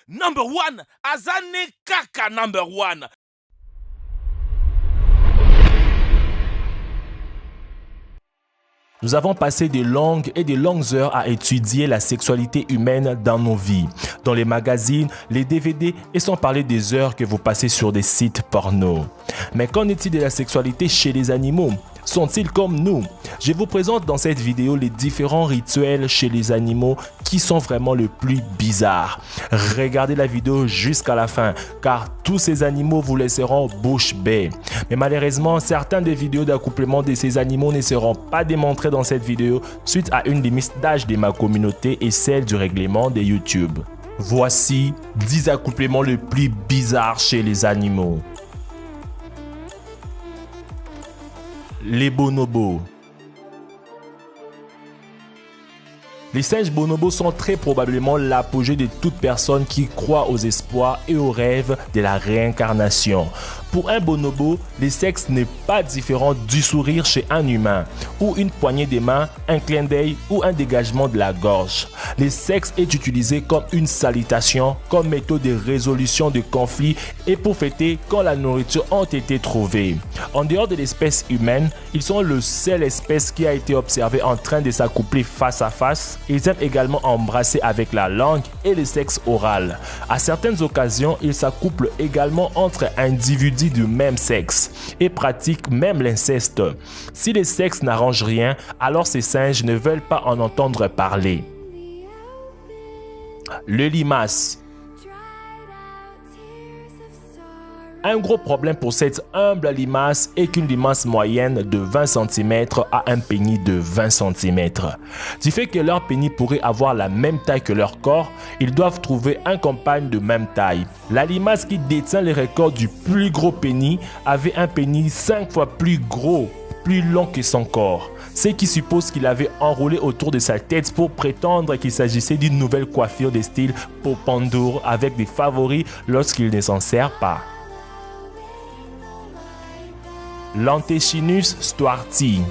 Number one, Azane Kaka number one. Nous avons passé de longues et de longues heures à étudier la sexualité humaine dans nos vies, dans les magazines, les DVD et sans parler des heures que vous passez sur des sites porno. Mais qu'en est-il de la sexualité chez les animaux ? Sont-ils comme nous? Je vous présente dans cette vidéo les différents rituels chez les animaux qui sont vraiment le plus bizarres. Regardez la vidéo jusqu'à la fin car tous ces animaux vous laisseront bouche bée. Mais malheureusement, certaines des vidéos d'accouplement de ces animaux ne seront pas démontrées dans cette vidéo suite à une limite d'âge de ma communauté et celle du règlement de YouTube. Voici 10 accouplements les plus bizarres chez les animaux. Les bonobos. Les singes bonobos sont très probablement l'apogée de toute personne qui croit aux espoirs et aux rêves de la réincarnation. Pour un bonobo, le sexe n'est pas différent du sourire chez un humain, ou une poignée de main, un clin d'œil ou un dégagement de la gorge. Le sexe est utilisé comme une salutation, comme méthode de résolution de conflits et pour fêter quand la nourriture a été trouvée. En dehors de l'espèce humaine, ils sont le seul espèce qui a été observé en train de s'accoupler face à face. Ils aiment également embrasser avec la langue et le sexe oral. À certaines occasions, ils s'accouplent également entre individus du même sexe et pratiquent même l'inceste. Si le sexe n'arrange rien, alors ces singes ne veulent pas en entendre parler. Le limace. Un gros problème pour cette humble limace est qu'une limace moyenne de 20 cm a un pénis de 20 cm. Du fait que leur pénis pourrait avoir la même taille que leur corps, ils doivent trouver un compagnon de même taille. La limace qui détient le record du plus gros pénis avait un pénis 5 fois plus gros, plus long que son corps. Ce qui suppose qu'il avait enroulé autour de sa tête pour prétendre qu'il s'agissait d'une nouvelle coiffure de style Popandour avec des favoris lorsqu'il ne s'en sert pas. L'Antechinus stuarti.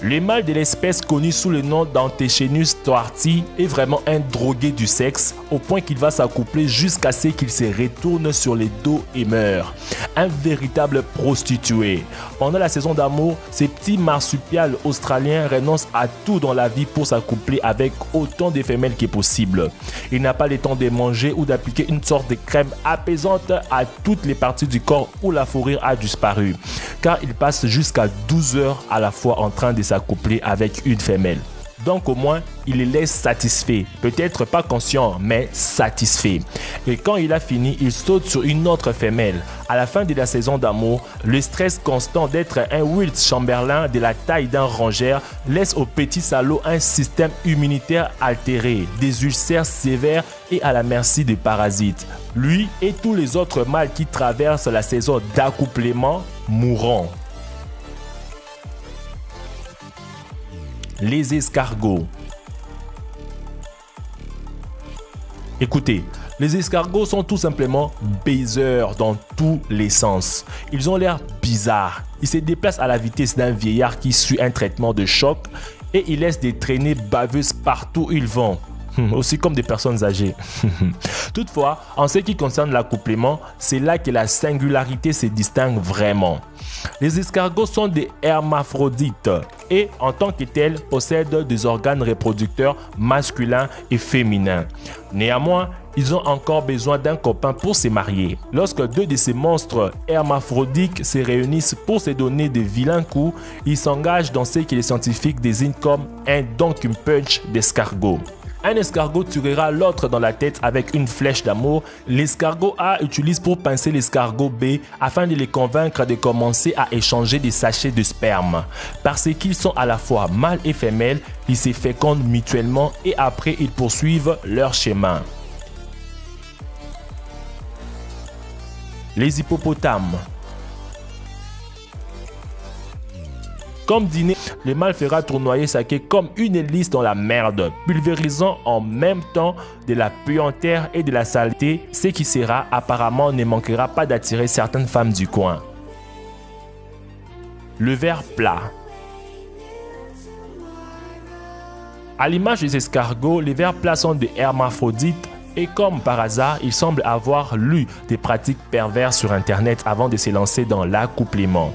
Le mâle de l'espèce connu sous le nom d'Antechinus stuarti est vraiment un drogué du sexe au point qu'il va s'accoupler jusqu'à ce qu'il se retourne sur les dos et meure. Un véritable prostitué. Pendant la saison d'amour, ces petits marsupiales australiens renoncent à tout dans la vie pour s'accoupler avec autant de femelles que possible. Il n'a pas le temps de manger ou d'appliquer une sorte de crème apaisante à toutes les parties du corps où la fourrure a disparu, car il passe jusqu'à 12 heures à la fois en train de s'accoupler avec une femelle. Donc au moins, il les laisse satisfaits. Peut-être pas conscient, mais satisfait. Et quand il a fini, il saute sur une autre femelle. À la fin de la saison d'amour, le stress constant d'être un Wilt Chamberlain de la taille d'un rongeur laisse au petit salaud un système immunitaire altéré, des ulcères sévères et à la merci des parasites. Lui et tous les autres mâles qui traversent la saison d'accouplement mourront. Les escargots. Écoutez, les escargots sont tout simplement baiseurs dans tous les sens. Ils ont l'air bizarres. Ils se déplacent à la vitesse d'un vieillard qui suit un traitement de choc et ils laissent des traînées baveuses partout où ils vont. Aussi comme des personnes âgées. Toutefois, en ce qui concerne l'accouplement, c'est là que la singularité se distingue vraiment. Les escargots sont des hermaphrodites et en tant que tels possèdent des organes reproducteurs masculins et féminins. Néanmoins, ils ont encore besoin d'un copain pour se marier. Lorsque deux de ces monstres hermaphrodites se réunissent pour se donner de vilains coups, ils s'engagent dans ce que les scientifiques désignent comme un donkey punch d'escargot. Un escargot tuera l'autre dans la tête avec une flèche d'amour. L'escargot A utilise pour pincer l'escargot B afin de les convaincre de commencer à échanger des sachets de sperme. Parce qu'ils sont à la fois mâles et femelles, ils se fécondent mutuellement et après ils poursuivent leur chemin. Les hippopotames. Comme dîner, le mâle fera tournoyer sa queue comme une hélice dans la merde, pulvérisant en même temps de la puanteur et de la saleté, ce qui sera apparemment ne manquera pas d'attirer certaines femmes du coin. Le ver plat. À l'image des escargots, les vers plats sont des hermaphrodites et comme par hasard, ils semblent avoir lu des pratiques perverses sur internet avant de se lancer dans l'accouplement.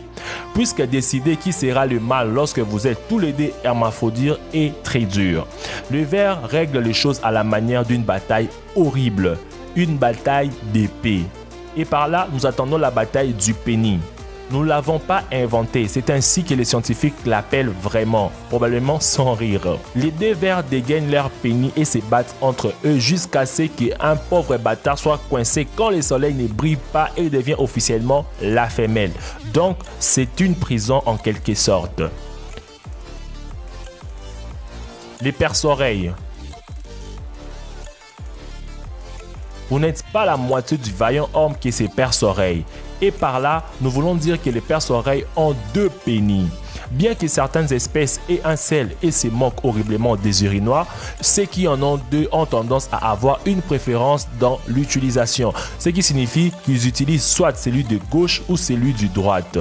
Puisque décider qui sera le mâle lorsque vous êtes tous les deux hermaphrodites est très dur. Le ver règle les choses à la manière d'une bataille horrible, une bataille d'épée. Et par là, nous attendons la bataille du pénis. Nous ne l'avons pas inventé, c'est ainsi que les scientifiques l'appellent vraiment, probablement sans rire. Les deux vers dégainent leur pénis et se battent entre eux jusqu'à ce qu'un pauvre bâtard soit coincé quand le soleil ne brille pas et devient officiellement la femelle. Donc, c'est une prison en quelque sorte. Les perce-oreilles. Vous n'êtes pas la moitié du vaillant homme qui se perce-oreilles. Et par là, nous voulons dire que les perce-oreilles ont deux pénis. Bien que certaines espèces aient un seul et se moquent horriblement des urinoirs, ceux qui en ont deux ont tendance à avoir une préférence dans l'utilisation, ce qui signifie qu'ils utilisent soit celui de gauche ou celui de droite.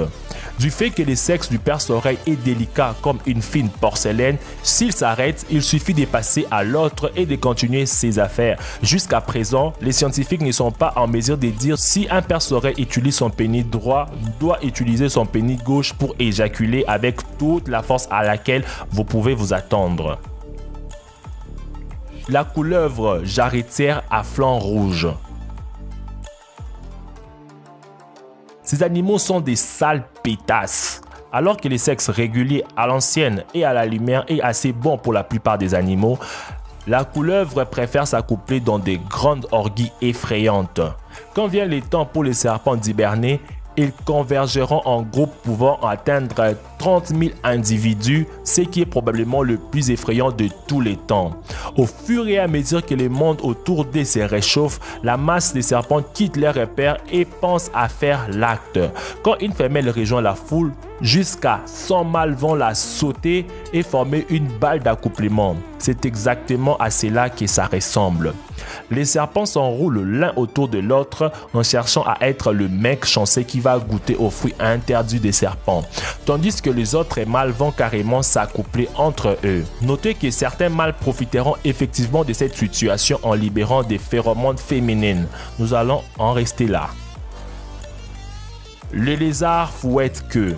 Du fait que le sexe du perce-oreille est délicat comme une fine porcelaine, s'il s'arrête, il suffit de passer à l'autre et de continuer ses affaires. Jusqu'à présent, les scientifiques ne sont pas en mesure de dire si un perce-oreille utilise son pénis droit, doit utiliser son pénis gauche pour éjaculer avec toute la force à laquelle vous pouvez vous attendre. La couleuvre jarretière à flanc rouge. Ces animaux sont des sales pétasses. Alors que les sexes réguliers à l'ancienne et à la lumière est assez bon pour la plupart des animaux, la couleuvre préfère s'accoupler dans des grandes orgies effrayantes. Quand vient le temps pour les serpents d'hiberner, ils convergeront en groupe pouvant atteindre 30 000 individus, ce qui est probablement le plus effrayant de tous les temps. Au fur et à mesure que le monde autour d'eux se réchauffe, la masse des serpents quitte leurs repères et pense à faire l'acte. Quand une femelle rejoint la foule, jusqu'à 100 mâles vont la sauter et former une balle d'accouplement. C'est exactement à cela que ça ressemble. Les serpents s'enroulent l'un autour de l'autre en cherchant à être le mec chanceux qui va goûter aux fruits interdits des serpents, tandis que les autres mâles vont carrément s'accoupler entre eux. Notez que certains mâles profiteront effectivement de cette situation en libérant des phéromones féminines. Nous allons en rester là. Le lézard fouette-queue.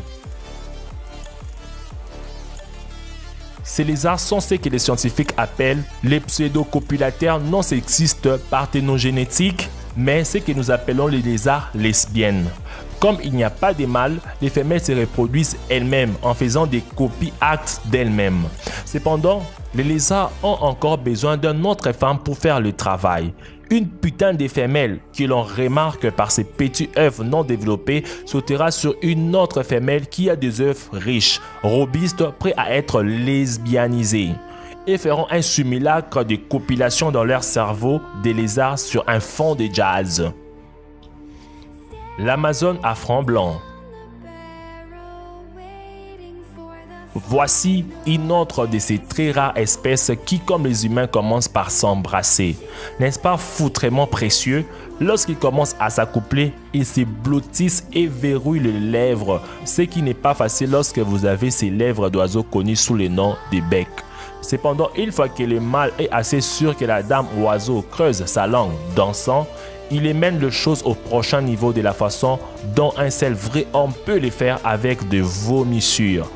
Ces lézards sont ce que les scientifiques appellent les pseudo-copulataires non sexistes parthénogénétiques, mais ce que nous appelons les lézards lesbiennes. Comme il n'y a pas de mâles, les femelles se reproduisent elles-mêmes en faisant des copies actes d'elles-mêmes. Cependant, les lézards ont encore besoin d'une autre femme pour faire le travail. Une putain de femelle que l'on remarque par ses petits œufs non développés sautera sur une autre femelle qui a des œufs riches, robustes, prêts à être lesbianisés, et feront un simulacre de copulation dans leur cerveau des lézards sur un fond de jazz. L'Amazone à franc blanc. Voici une autre de ces très rares espèces qui, comme les humains, commencent par s'embrasser. N'est-ce pas foutrement précieux? Lorsqu'ils commencent à s'accoupler, ils se blottissent et verrouillent les lèvres, ce qui n'est pas facile lorsque vous avez ces lèvres d'oiseaux connus sous le nom de bec. Cependant, une fois que le mâle est assez sûr que la dame oiseau creuse sa langue dansant, il mène les choses au prochain niveau de la façon dont un seul vrai homme peut le faire avec de vomissures.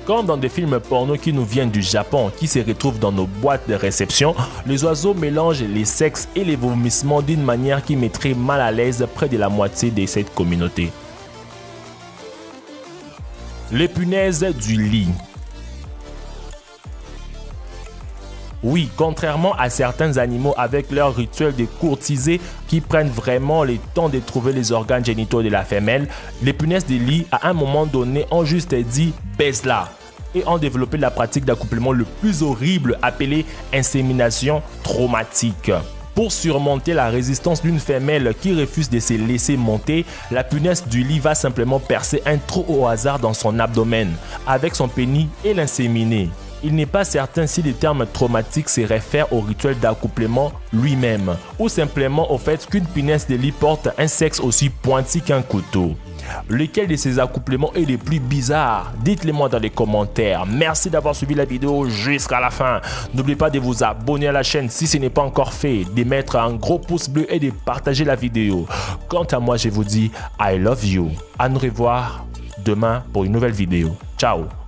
Comme dans des films porno qui nous viennent du Japon, qui se retrouvent dans nos boîtes de réception, les oiseaux mélangent les sexes et les vomissements d'une manière qui mettrait mal à l'aise près de la moitié de cette communauté. Les punaises du lit. Oui, contrairement à certains animaux avec leur rituel de courtiser qui prennent vraiment le temps de trouver les organes génitaux de la femelle, les punaises de lit à un moment donné ont juste dit « baise-la » et ont développé la pratique d'accouplement le plus horrible appelée insémination traumatique. Pour surmonter la résistance d'une femelle qui refuse de se laisser monter, la punaise du lit va simplement percer un trou au hasard dans son abdomen avec son pénis et l'inséminer. Il n'est pas certain si le terme traumatique se réfère au rituel d'accouplement lui-même ou simplement au fait qu'une punaise de lit porte un sexe aussi pointu qu'un couteau. Lequel de ces accouplements est le plus bizarre? Dites-le moi dans les commentaires. Merci d'avoir suivi la vidéo jusqu'à la fin. N'oubliez pas de vous abonner à la chaîne si ce n'est pas encore fait, de mettre un gros pouce bleu et de partager la vidéo. Quant à moi, je vous dis I love you. À nous revoir demain pour une nouvelle vidéo. Ciao.